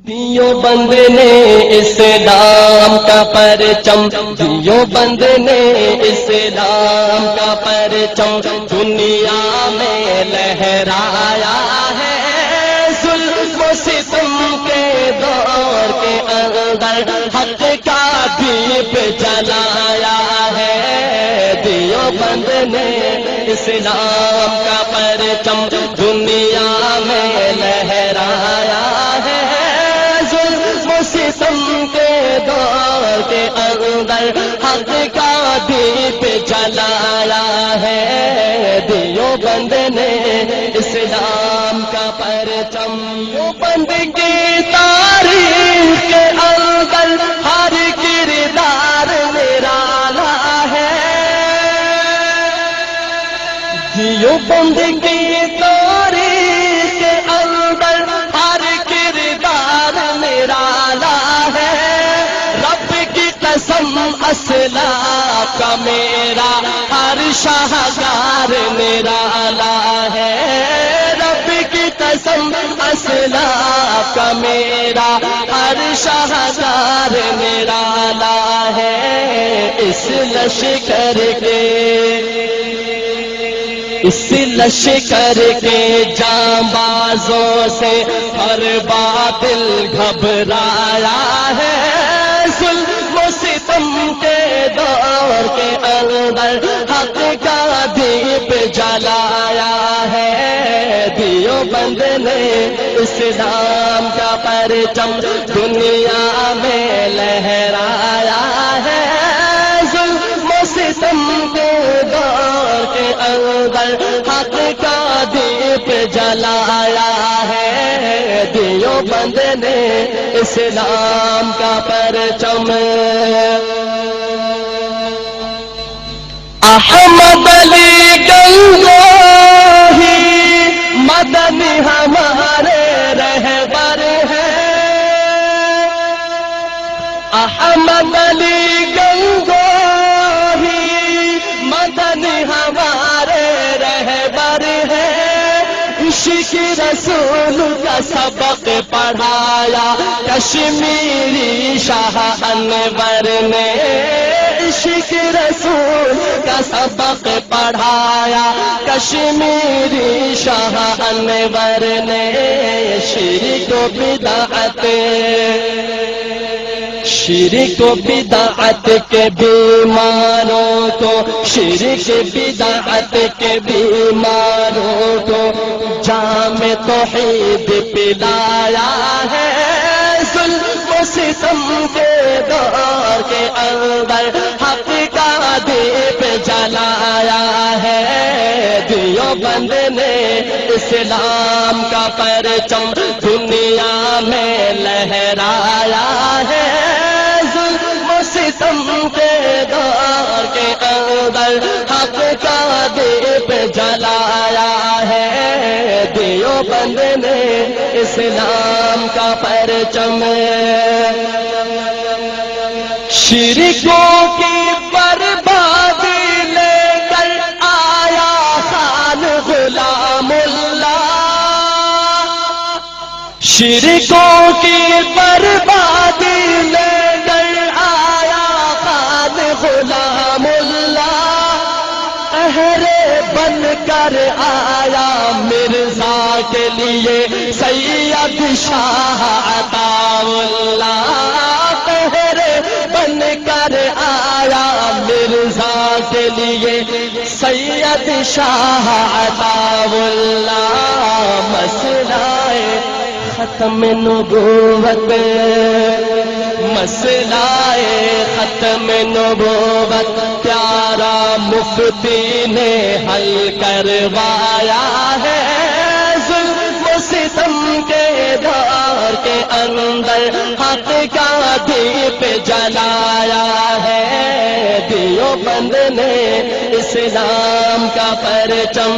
دیوبند نے اسلام کا پرچم، دیوبند نے اسلام کا پرچم دنیا میں لہرایا ہے۔ ظلم و ستم کے دور کے اندر حق کا دیپ جلایا ہے۔ دیوبند نے اسلام کا پرچم دنیا میں لہرایا ہے۔ ستم کے دور کے اندر حق کا دیپ جلایا ہے۔ دیوبند نے اسلام کا پرچم، دیوبند کی تاریخ کے اندر ہر کردار نرالا ہے۔ دیوبند کی تاریخ کے اندر ہر کردار نرالا ہے۔ رب کی قسم اسلاف کا میرا ہر شاہکار نرالا ہے۔ رب کی قسم اسلاف کا میرا ہر شاہکار نرالا ہے۔ اس لشکر کے جانبازوں سے ہر باطل گھبرایا ہے۔ ظلم و ستم کے دور کے اندر حق کا دیپ جلایا ہے۔ دیوبند نے اسلام کا پرچم دنیا میں لہرایا ہے۔ ظلم و ستم کے دور کے اندر حق کا دیپ جلایا ہے۔ دیوبند نے اسلام کا پرچم، احمد علی گنگوہی مدنی ہمارے رہبر ہیں۔ احمد علی گنگوہی مدنی ہمارے رہبر ہیں۔ عشق رسول کا سبق پڑھایا کشمیری شاہ انور نے۔ عشق رسول کا سبق پڑھایا کشمیری شاہ انور نے۔ شرک و بدعت کے بیماروں کو، شرک بدعت کے بیماروں کو جام توحید پلایا ہے۔ ظلم و ستم کے دور کے اندر حق کا دیپ جلایا ہے۔ دیوبند نے اسلام کا پرچم دنیا میں لہرایا ہے۔ ظلم و ستم کے دور کے اندر حق کا دیپ جلایا ہے۔ دیوبند نے اسلام کا پرچم، شرکوں کی بربادی لے کر آیا خان غلام اللہ۔ شرکوں کی بربادی لے کر آیا خان غلام اللہ۔ قہر بن کر آیا مرزا کے لیے سید شاہ عطا اللہ۔ قہر بن کر آیا مرزا کے لیے سید شاہ عطا اللہ۔ مسئلہ ختم نبوت، مسئلہ ختم نبوت پیارا مفتی نے حل کروایا ہے۔ ظلم و ستم کے دور کے اندر حق کا دیپ جلایا ہے۔ دیوبند نے اسلام کا پرچم